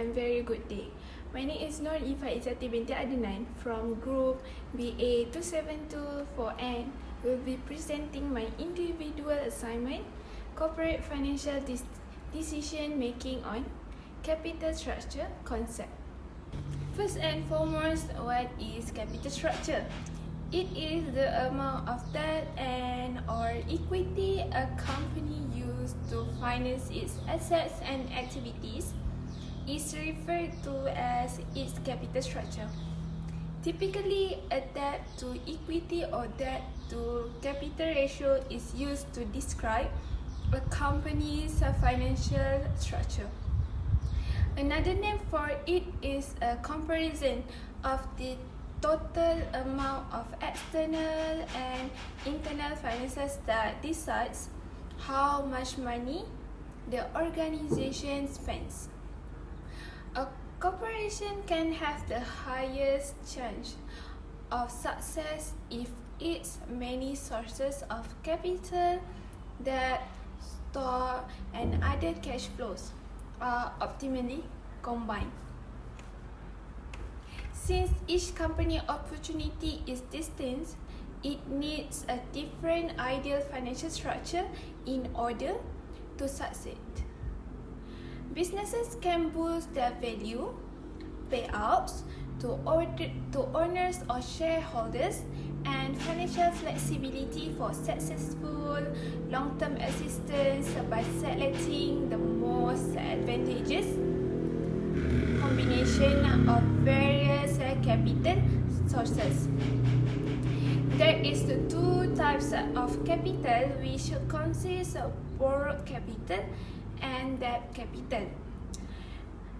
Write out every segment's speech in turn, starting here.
one very good day. My name is Nur Ifah binti Adnan from Group BA 272-4N. Will be presenting my individual assignment, Corporate Financial Decision Making on Capital Structure Concept. First and foremost, what is capital structure? It is the amount of debt and or equity a company used to finance its assets and activities is referred to as its capital structure. Typically, a debt to equity or debt to capital ratio is used to describe a company's financial structure. Another name for it is a comparison of the total amount of external and internal finances that decides how much money the organization spends. A corporation can have the highest chance of success if its many sources of capital, debt, stock, and other cash flows are optimally combined. Since each company opportunity is distinct, it needs a different ideal financial structure in order to succeed. Businesses can boost their value, payouts to owners or shareholders, and financial flexibility for successful long-term existence by selecting the most advantageous combination of various capital sources. There is the two types of capital, which consist of borrowed capital and debt capital.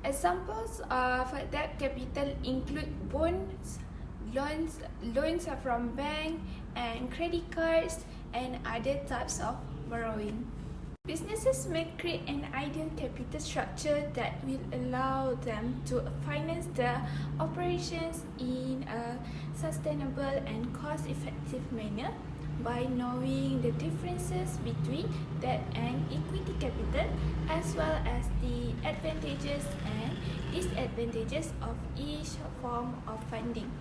Examples of debt capital include bonds, loans from bank and credit cards, and other types of borrowing. Businesses may create an ideal capital structure that will allow them to finance their operations in a sustainable and cost-effective manner by knowing the differences between debt and equity capital, as well as the advantages and disadvantages of each form of funding.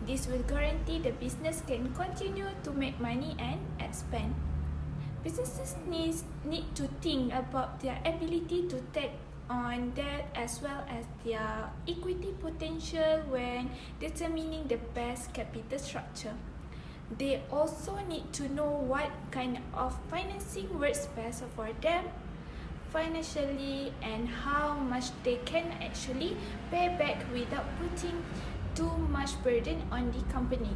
This will guarantee the business can continue to make money and expand. Businesses need to think about their ability to take on debt as well as their equity potential when determining the best capital structure. They also need to know what kind of financing works best for them financially and how much they can actually pay back without putting too much burden on the company.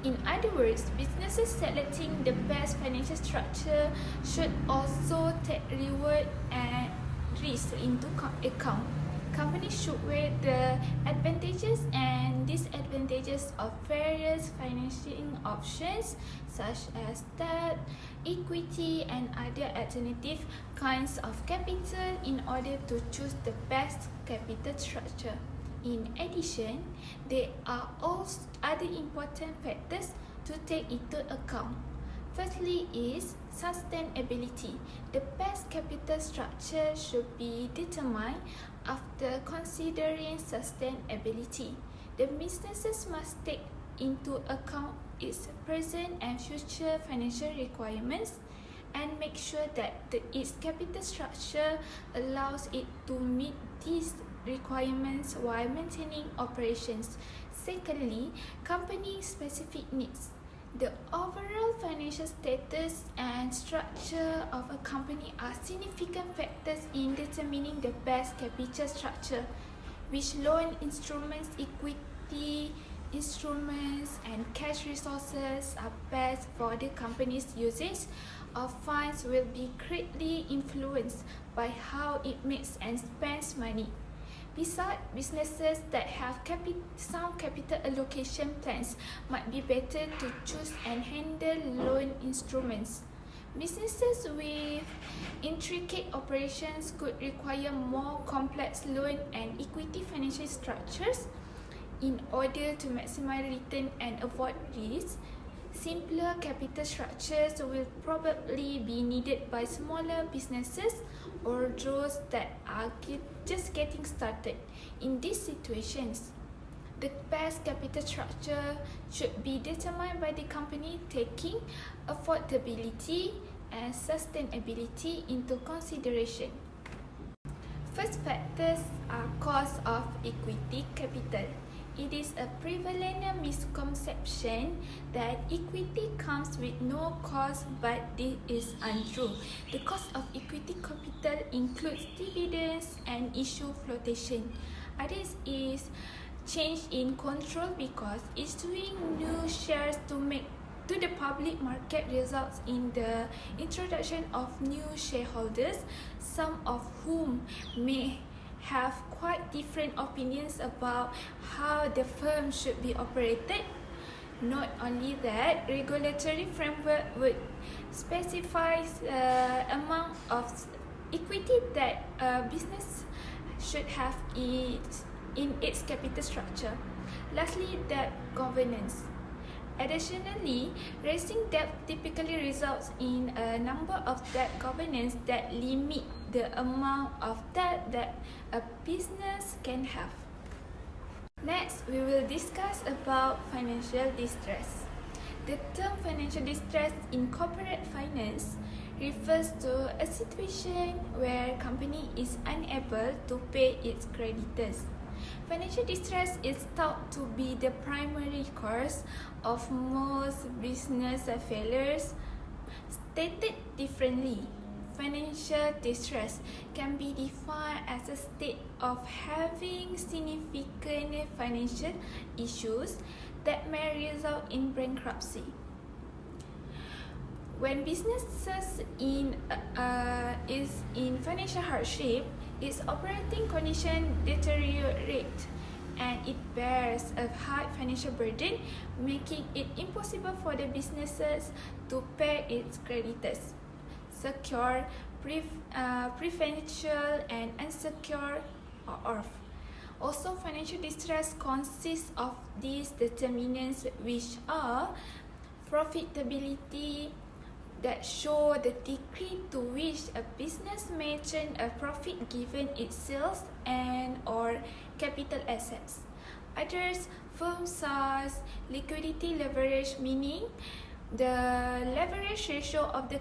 In other words, businesses selecting the best financial structure should also take reward and risk into account. Companies should weigh the advantages and disadvantages of various financing options such as debt, equity, and other alternative kinds of capital in order to choose the best capital structure. In addition, there are also other important factors to take into account. Firstly is sustainability. The best capital structure should be determined after considering sustainability. The businesses must take into account its present and future financial requirements and make sure that its capital structure allows it to meet these requirements while maintaining operations. Secondly, company-specific needs. The overall financial status and structure of a company are significant factors in determining the best capital structure. Which loan instruments, equity instruments, and cash resources are best for the company's usage of funds will be greatly influenced by how it makes and spends money. Besides, businesses that have sound capital allocation plans might be better to choose and handle loan instruments. Businesses with intricate operations could require more complex loan and equity financial structures in order to maximize return and avoid risk. Simpler capital structures will probably be needed by smaller businesses or those that are just getting started. In these situations, the best capital structure should be determined by the company taking affordability and sustainability into consideration. First factors are cost of equity capital. It is a prevalent misconception that equity comes with no cost, but this is untrue. The cost of equity capital includes dividends and issue flotation. Others is change in control because issuing new shares to the public market results in the introduction of new shareholders, some of whom may have quite different opinions about how the firm should be operated. Not only that, regulatory framework would specify the amount of equity that a business should have in its capital structure. Lastly, debt governance. Additionally, raising debt typically results in a number of debt governance that limit the amount of debt that a business can have. Next, we will discuss about financial distress. The term financial distress in corporate finance refers to a situation where a company is unable to pay its creditors. Financial distress is thought to be the primary cause of most business failures. Stated differently, financial distress can be defined as a state of having significant financial issues that may result in bankruptcy. When businesses is in financial hardship, its operating condition deteriorate and it bears a high financial burden, making it impossible for the businesses to pay its creditors. Secure, preferential, and unsecured or also, financial distress consists of these determinants, which are profitability, that show the degree to which a business may turn a profit given its sales and or capital assets. Others, firm size, liquidity leverage, meaning the leverage ratio of the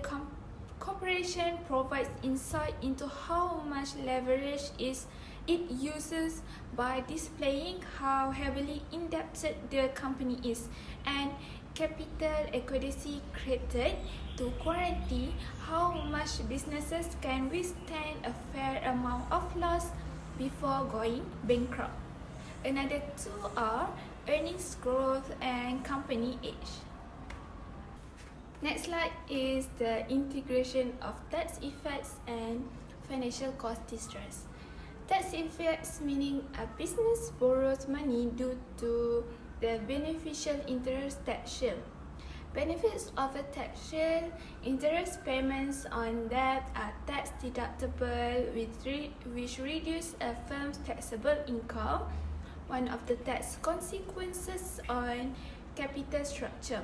corporation provides insight into how much leverage it uses by displaying how heavily indebted the company is, and capital adequacy created to guarantee how much businesses can withstand a fair amount of loss before going bankrupt. Another two are earnings growth and company age. Next slide is the integration of tax effects and financial cost distress. Tax effects meaning a business borrows money due to the beneficial interest tax shield. Benefits of a tax shield: interest payments on debt are tax deductible, which reduce a firm's taxable income, one of the tax consequences on capital structure.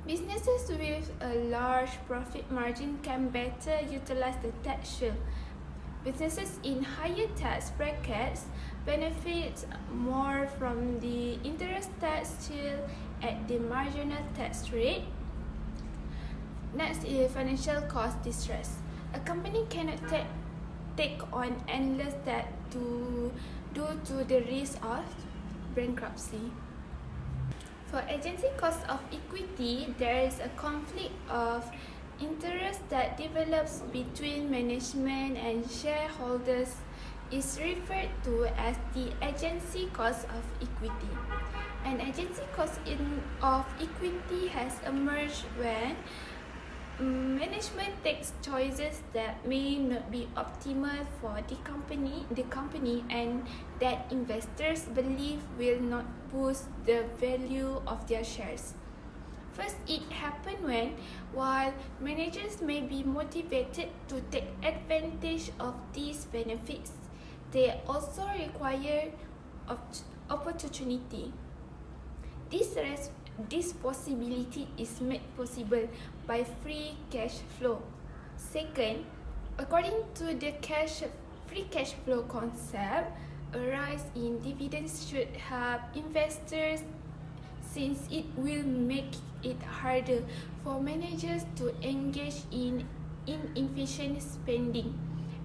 Businesses with a large profit margin can better utilize the tax shield. Businesses in higher tax brackets benefit more from the interest tax shield at the marginal tax rate. Next is financial cost distress. A company cannot take on endless debt due to the risk of bankruptcy. For agency cost of equity, there is a conflict of interest that develops between management and shareholders is referred to as the agency cost of equity. An agency cost of equity has emerged when management takes choices that may not be optimal for the company and that investors believe will not boost the value of their shares. First, it happens when, while managers may be motivated to take advantage of these benefits, they also require opportunity. This possibility is made possible by free cash flow. Second, According to the free cash flow concept, a rise in dividends should help investors since it will make it harder for managers to engage in inefficient spending.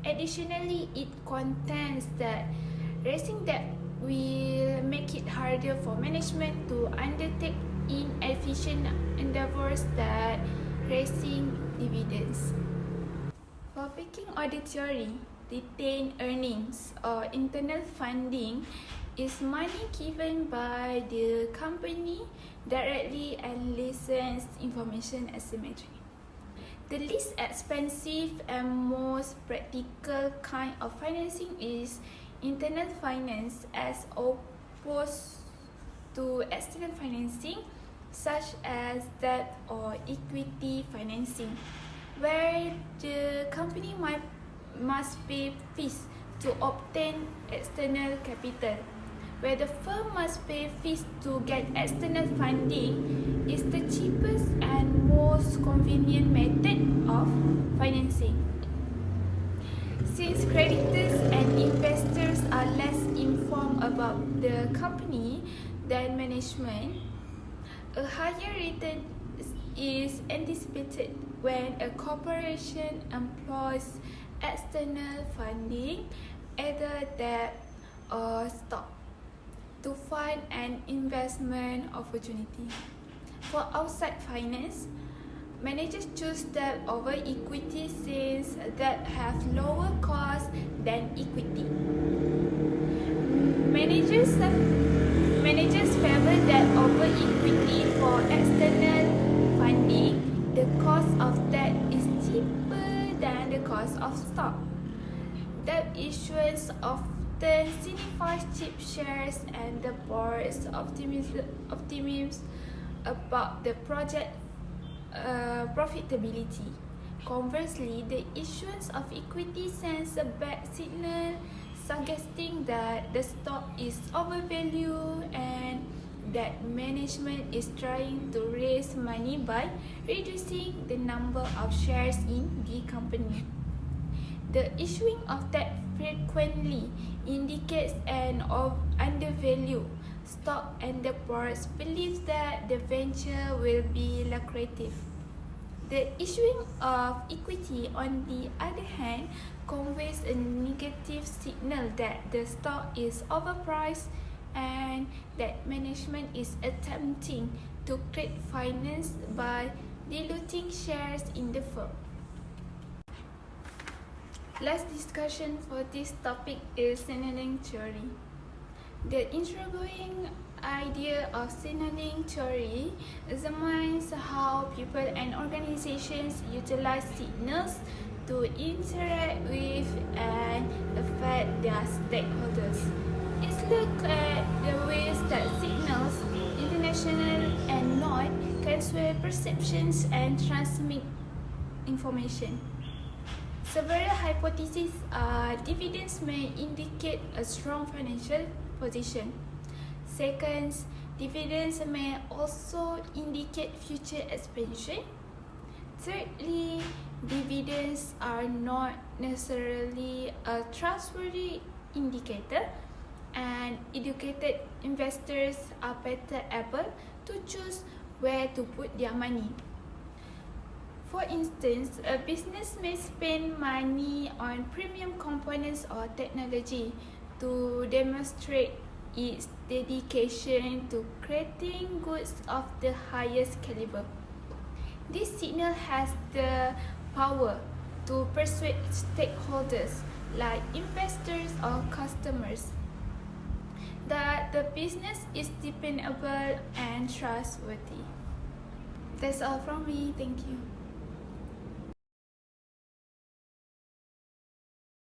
Additionally, it contends that raising debt will make it harder for management to undertake inefficient endeavors that raising dividends. For picking order theory, retained earnings or internal funding is money given by the company directly and licensed information asymmetry. The least expensive and most practical kind of financing is internal finance as opposed to external financing such as debt or equity financing, where the company must pay fees to obtain external capital. Where the firm must pay fees to get external funding is the cheapest and most convenient method of financing. Since creditors and investors are less informed about the company than management, a higher return is anticipated when a corporation employs external funding, either debt or stock, to fund an investment opportunity. For outside finance, managers choose debt over equity since debt has lower cost than equity. Managers favor debt over equity for external funding. The cost of debt is cheaper than the cost of stock. Debt issuance often signifies cheap shares and the board's optimism about the project profitability. Conversely, the issuance of equity sends a bad signal, suggesting that the stock is overvalued and that management is trying to raise money by reducing the number of shares in the company. The issuing of debt frequently indicates an undervalued stock, and the board believes that the venture will be lucrative. The issuing of equity, on the other hand, conveys a negative signal that the stock is overpriced and that management is attempting to create finance by diluting shares in the firm. Last discussion for this topic is signaling theory. The intriguing idea of signaling theory examines how people and organizations utilize signals to interact with and affect their stakeholders. It looks at the ways that signals, international and not, can sway perceptions and transmit information. Several hypotheses are dividends may indicate a strong financial position. Second, dividends may also indicate future expansion. Thirdly, dividends are not necessarily a trustworthy indicator, and educated investors are better able to choose where to put their money. For instance, a business may spend money on premium components or technology to demonstrate its dedication to creating goods of the highest caliber. This signal has the power to persuade stakeholders like investors or customers that the business is dependable and trustworthy. That's all from me. Thank you.